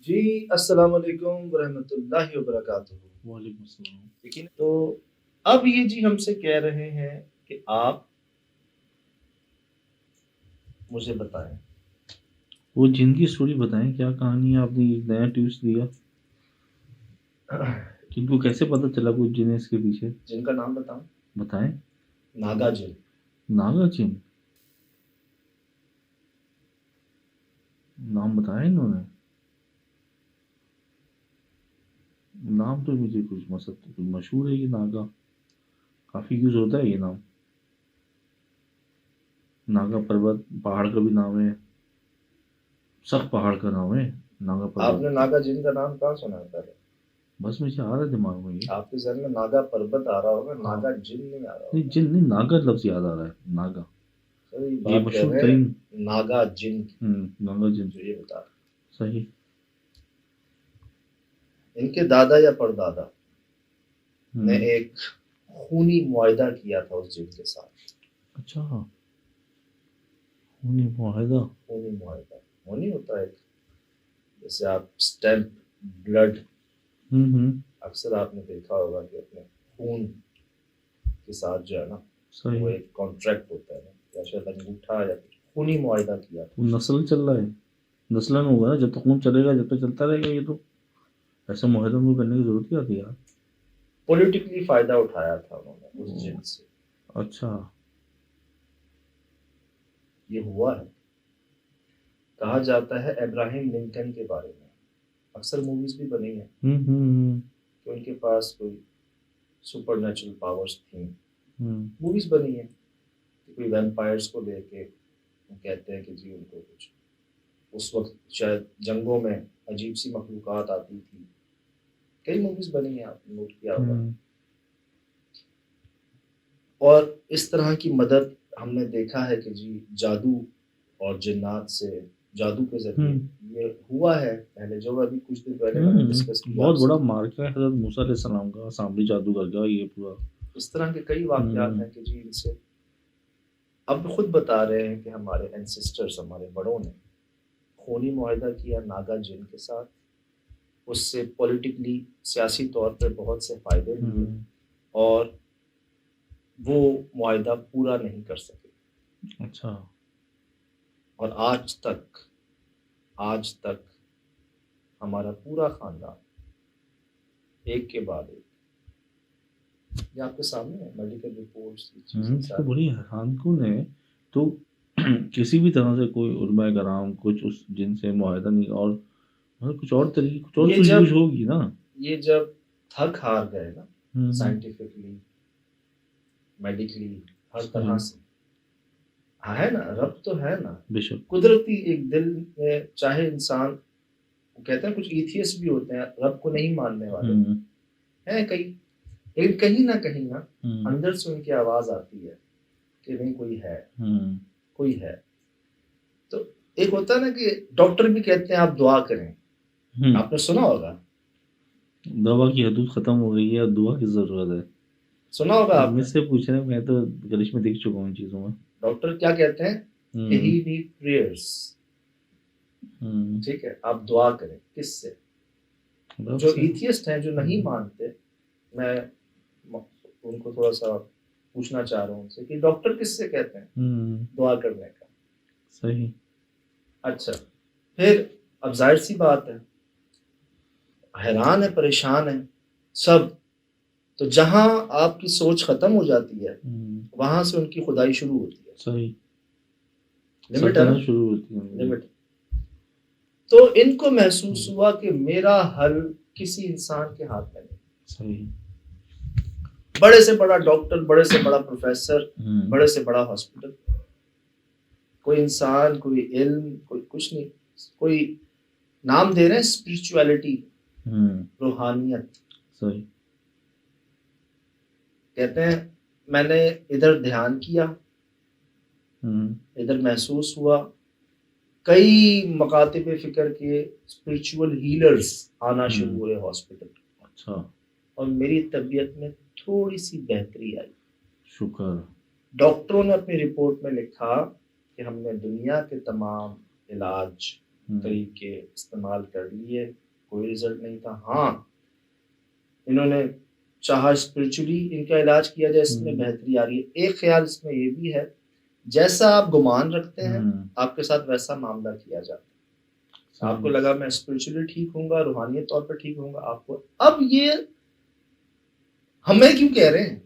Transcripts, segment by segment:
جی السلام علیکم ورحمۃ اللہ وبرکاتہ۔ وعلیکم السلام۔ یقین تو اب یہ جی ہم سے کہہ رہے ہیں کہ آپ مجھے بتائیں۔ وہ جن کی اسٹوری بتائیں، کیا کہانی ہے؟ آپ نے ایک نیا ٹویسٹ دیا کہ ان کو کیسے پتہ چلا کوئی جن ہے اس کے پیچھے؟ جن کا نام بتاؤں؟ بتائیں۔ ناگا جن۔ ناگا جن نام بتایا انہوں نے؟ نام تو مجھے کچھ مشہور ہے یہ ناگا، کافی یوز ہوتا ہے یہ نام۔ ناگا پروت پہاڑ کا بھی نام ہے، سخت پہاڑ کا نام ہے ناگا آپ پروت۔ نے ناگا جن کا نام کہاں سنا ہے پہلے؟ بس مجھے آ رہا ہے دماغ میں یہ۔ آپ کے ذہن میں ناگا پربت آ رہا ہوگا، ناگا جن نہیں آ رہا نہیں ہوگا۔ جن نہیں، ناگا لفظ یاد آ رہا ہے، ناگا سر یہ یہ بات کر مشہور رہے ہیں ترین۔ ناگا جن کی، ناگا جن جو یہ بتا رہے صحیح۔ ہیں۔ ان کے دادا یا پردادا نے ایک خونی معاہدہ کیا تھا اس جن کے ساتھ۔ اچھا، خونی معاہدہ۔ خونی معاہدہ وہ نہیں ہوتا ہے جیسے آپ اسٹیمپ بلڈ، اکثر آپ نے دیکھا ہوگا کہ اپنے خون کے ساتھ جو ہے نا صحیح، وہ ایک کانٹریکٹ ہوتا ہے نا، یا شاید انگوٹھا یا کچھ خونی معاہدہ کیا تھا۔ وہ نسل چل رہا ہے، نسلن ہوگا نا، جب تک خون چلے گا جب تک چلتا رہے گا یہ تو۔ ایسا معاہدہ کو کرنے کی ضرورت کیا تھی یار؟ پولیٹیکلی فائدہ اٹھایا تھا انہوں نے اس جن سے۔ اچھا، یہ ہوا ہے، کہا جاتا ہے ابراہیم لنکن کے بارے میں، اکثر موویز بھی بنی ہیں کہ ان کے پاس کوئی سپر نیچرل پاورز تھیں، موویز بنی ہیں کہ کوئی ویمپائرز کو لے کے وہ کہتے ہیں کہ جی ان کو کچھ اس وقت شاید جنگوں میں عجیب سی مخلوقات آتی تھی، کئی موویز بنی ہیں، آپ نے نوٹ کیا ہوگا۔ اور اس طرح کی مدد ہم نے دیکھا ہے کہ جی جادو اور جنات سے، جادو کے ذریعے یہ ہوا ہے پہلے، جو ابھی کچھ دن پہلے میں نے ڈسکس کیا۔ بہت بڑا مارکا ہے حضرت موسیٰ علیہ السلام کا، سامری جادوگر کا، یہ پورا اس طرح کے کئی واقعات ہیں کہ جی ان سے اب خود بتا رہے ہیں کہ ہمارے اینسسٹرز، ہمارے بڑوں نے خونی معاہدہ کیا ناگا جن کے ساتھ، اس سے پولیٹیکلی سیاسی طور پہ بہت سے فائدے لیے، اور وہ معاہدہ پورا نہیں کر سکے۔ اچھا، اور آج تک ہمارا پورا خاندان ایک کے بعد ایک، یہ آپ کے سامنے ہے میڈیکل رپورٹس، تو بڑی حیران کن ہے۔ تو کسی بھی طرح سے کوئی علماء کرام کچھ اس جن سے معاہدہ نہیں، اور کچھ اور طریقے، کچھ اور سوجھ ہوگی نا۔ یہ جب تھک ہار گئے نا سائنٹیفکلی، میڈیکلی، ہر طرح سے ہے نا، رب تو ہے نا، بے شک قدرتی ایک دل میں، چاہے انسان کہتے ہیں کچھ ایتھیسٹ بھی ہوتے ہیں رب کو نہیں ماننے والے ہیں کئی، لیکن کہیں نہ کہیں نا اندر سے ان کی آواز آتی ہے کہ نہیں کوئی ہے۔ تو ایک ہوتا ہے نا کہ ڈاکٹر بھی کہتے ہیں آپ دعا کریں، آپ نے سنا ہوگا دوا کی حدود ختم ہو گئی ہے اور دعا کی ضرورت ہے، سنا ہوگا آپ مجھ سے پوچھ رہے ہیں، میں تو گلش میں دیکھ چکا ہوں ان چیزوں میں۔ ڈاکٹر کیا کہتے ہیں کہ ہی نیڈ پریئرس، ٹھیک ہے، آپ دعا کریں، کس سے؟ جو ایتھیسٹ ہیں، جو نہیں مانتے، میں ان کو تھوڑا سا پوچھنا چاہ رہا ہوں ان سے کہ ڈاکٹر کس سے کہتے ہیں دعا کرنے کا؟ صحیح۔ اچھا، پھر اب ظاہر سی بات ہے، حیران ہے، پریشان ہے سب، تو جہاں آپ کی سوچ ختم ہو جاتی ہے وہاں سے ان کی خدائی شروع ہوتی ہے۔ صحیح، لمٹ ہے نا، شروع ہوتی ہے لمٹ۔ تو ان کو محسوس ہوا کہ میرا حل کسی انسان کے ہاتھ میں نہیں۔ صحیح، بڑے سے بڑا ڈاکٹر، بڑے سے بڑا پروفیسر، بڑے سے بڑا ہاسپٹل، کوئی انسان، کوئی علم، کوئی کچھ نہیں، کوئی نام دے رہے ہیں اسپرچویلٹی، روحانیت۔ صحیح، کہتے ہیں میں نے ادھر دھیان کیا، ادھر محسوس ہوا، کئی مکاتب فکر کے اسپرچول ہیلرز آنا شروع ہوئے ہاسپٹل۔ اچھا، اور میری طبیعت میں تھوڑی سی بہتری آئی۔ شکر۔ ڈاکٹروں نے اپنی رپورٹ میں لکھا کہ ہم نے دنیا کے تمام علاج طریقے استعمال کر لیے، کوئی رزلٹ نہیں تھا. ہاں انہوں نے چاہا اسپرچولی ان کا علاج کیا جائے، اس میں بہتری آ رہی ہے. ایک خیال اس میں یہ بھی ہے، جیسا آپ گمان رکھتے ہیں آپ کے ساتھ ویسا معاملہ کیا جاتا ہے. آپ کو لگا میں اسپرچولی ٹھیک ہوں گا، روحانیت طور پر ٹھیک ہوں گا، آپ کو اب یہ ہمیں کیوں کہہ رہے ہیں،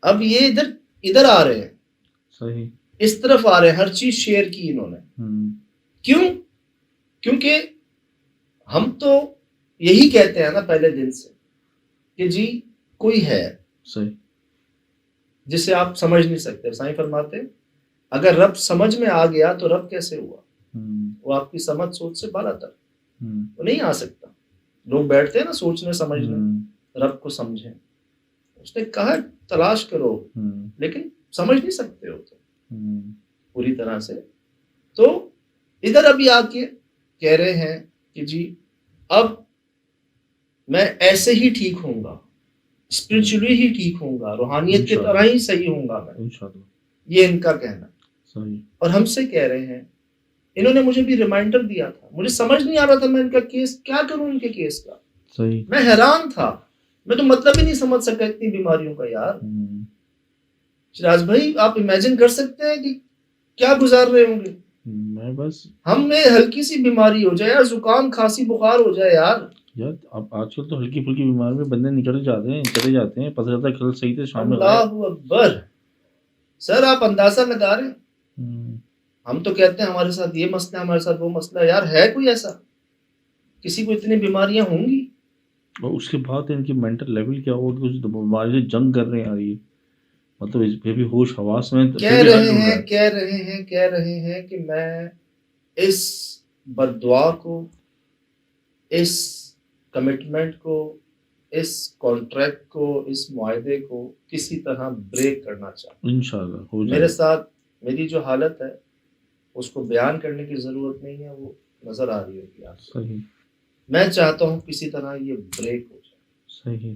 اب یہ ادھر آ رہے ہیں، صحیح اس طرف آ رہے ہیں. ہر چیز شیئر کی انہوں نے. کیوں؟ کیونکہ ہم تو یہی کہتے ہیں نا پہلے دن سے کہ جی کوئی ہے صحیح جسے آپ سمجھ نہیں سکتے. سائیں فرماتے اگر رب سمجھ میں آ گیا تو رب کیسے ہوا؟ وہ آپ کی سمجھ سوچ سے بالا تر، وہ نہیں آ سکتا. لوگ بیٹھتے ہیں نا سوچنے سمجھنے، رب کو سمجھیں. اس نے کہا تلاش کرو لیکن سمجھ نہیں سکتے ہو تو پوری طرح سے. تو ادھر ابھی آ کے کہہ رہے ہیں کہ جی اب میں ایسے ہی ٹھیک ہوں گا، اسپرچولی ہی ٹھیک ہوں گا، روحانیت کی طرح ہی صحیح ہوں گا میں. یہ ان کا کہنا. اور ہم سے کہہ رہے ہیں، انہوں نے مجھے بھی ریمائنڈر دیا تھا، مجھے سمجھ نہیں آ رہا تھا میں ان کا کیس کیا کروں. ان کے کیس کا میں حیران تھا، میں تو مطلب ہی نہیں سمجھ سکا اتنی بیماریوں کا. یار شراز بھائی آپ امیجن کر سکتے ہیں کہ کیا گزار رہے ہوں گے. میں بس ہم میں ہلکی سی بیماری ہو جائے یا زکام کھانسی بخار ہو جائے یار اب آج کل تو ہلکی پھلکی بیماری میں بندے نکل جاتے ہیں، چلے جاتے ہیں، پتہ چلتا ہے کل صحیح تھے شام میں اللہ اکبر. سر آپ اندازہ لگا رہے ہیں، ہم تو کہتے ہیں ہمارے ساتھ یہ مسئلہ ہے، ہمارے ساتھ وہ مسئلہ ہے. یار ہے کوئی ایسا؟ کسی کو اتنی بیماریاں ہوں گی؟ اور اس کے بعد ان کی مینٹل لیول کیا ہو کہ اس بیماری سے جنگ کر رہے ہیں. یار یہ مطلب اس پہ بھی ہوش حواس میں کہہ رہے ہیں کہ میں اس بد دعا کو، اس کمٹمنٹ کو، اس کانٹریکٹ کو، اس معاہدے کو کسی طرح بریک کرنا چاہتا ہوں. انشاءاللہ میرے ساتھ میری جو حالت ہے اس کو بیان کرنے کی ضرورت نہیں ہے، وہ نظر آ رہی ہوگی آپ کو. صحیح میں چاہتا ہوں کسی طرح یہ بریک ہو جائے. صحیح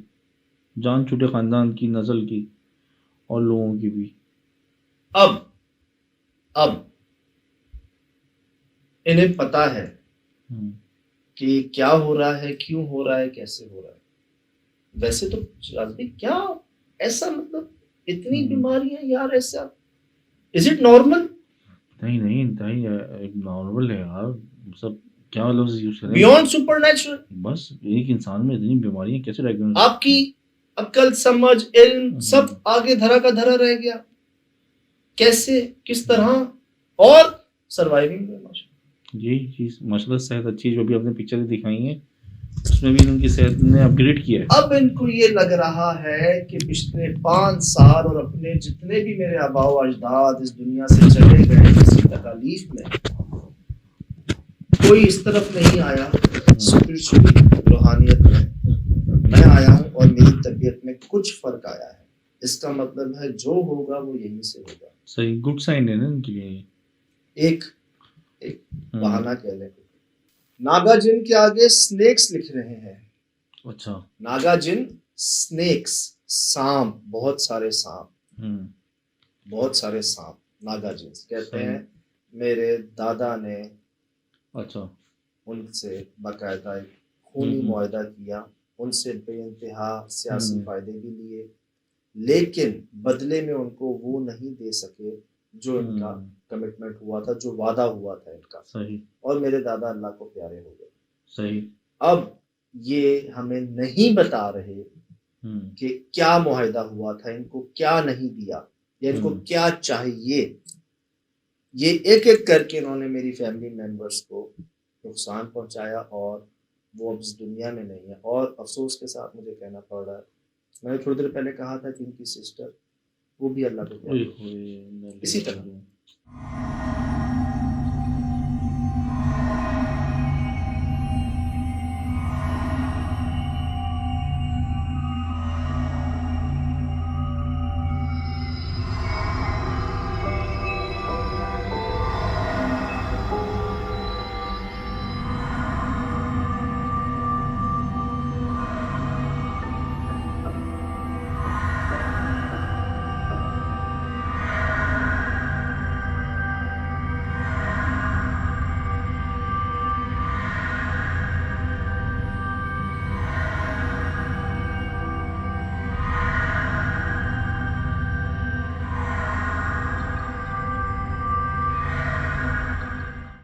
جان چھوٹے خاندان کی، نسل کی اور لوگوں کی بھی. اب انہیں پتا ہے کہ کیا ہو رہا ہے، کیوں ہو رہا ہے، کیسے ہو رہا ہے. ویسے تو کیا ایسا مطلب اتنی بیماریاں یار، ایسا از اٹ نارمل؟ نہیں انتہائی نارمل ہے یار. سب کیا لفظ یوز کریں، بیونڈ سپر نیچرل. بس ایک انسان میں اتنی بیماریاں کیسے رہ گئی؟ آپ کی عقل، سمجھ، علم سب آگے دھرا کا دھرا رہ گیا. کیسے، کس طرح؟ اور سروائیونگ میں یہی چیز ماشاءاللہ صحت اچھی جو بھی آپ نے پکچر دکھائی ہیں اس میں بھی ان کی صحت نے اپ گریڈ کیا ہے. اب ان کو یہ لگ رہا ہے کہ پچھلے 5 سال اور اپنے جتنے بھی میرے آباء و اجداد اس دنیا سے چلے گئے کسی تکالیف میں، کوئی اس طرف نہیں آیا اسپرچولی، روحانیت میں آیا ہوں اور میری طبیعت میں کچھ فرق آیا ہے. اس کا مطلب ہے جو ہوگا وہ یہیں سے ہوگا. صحیح گڈ سائن ہے نا ان کے لیے. ایک بہانہ کہہ لیں. ناگا جن کے آگے سنیکس لکھ رہے ہیں. اچھا ناگا جن سنیکس، سانپ، بہت سارے سانپ، بہت سارے سانپ ناگا جن کہتے ہیں. میرے دادا نے اچھا ان سے باقاعدہ ایک خونی معاہدہ کیا، ان سے بے انتہا سیاسی فائدے بھی لیے، لیکن بدلے میں ان کو وہ نہیں دے سکے جو ان کا کمٹمنٹ ہوا تھا، جو وعدہ ہوا تھا ان کا. صحیح. اور میرے دادا اللہ کو پیارے ہو گئے. صحیح. اب یہ ہمیں نہیں بتا رہے کہ کیا معاہدہ ہوا تھا، ان کو کیا نہیں دیا، یا ان کو کیا چاہیے. یہ ایک ایک کر کے انہوں نے میری فیملی ممبرس کو نقصان پہنچایا اور وہ اب اس دنیا میں نہیں ہے. اور افسوس کے ساتھ مجھے کہنا پڑ رہا ہے، میں نے تھوڑی دیر پہلے کہا تھا کہ ان کی سسٹر وہ بھی اللہ کو پیاری، اسی طرح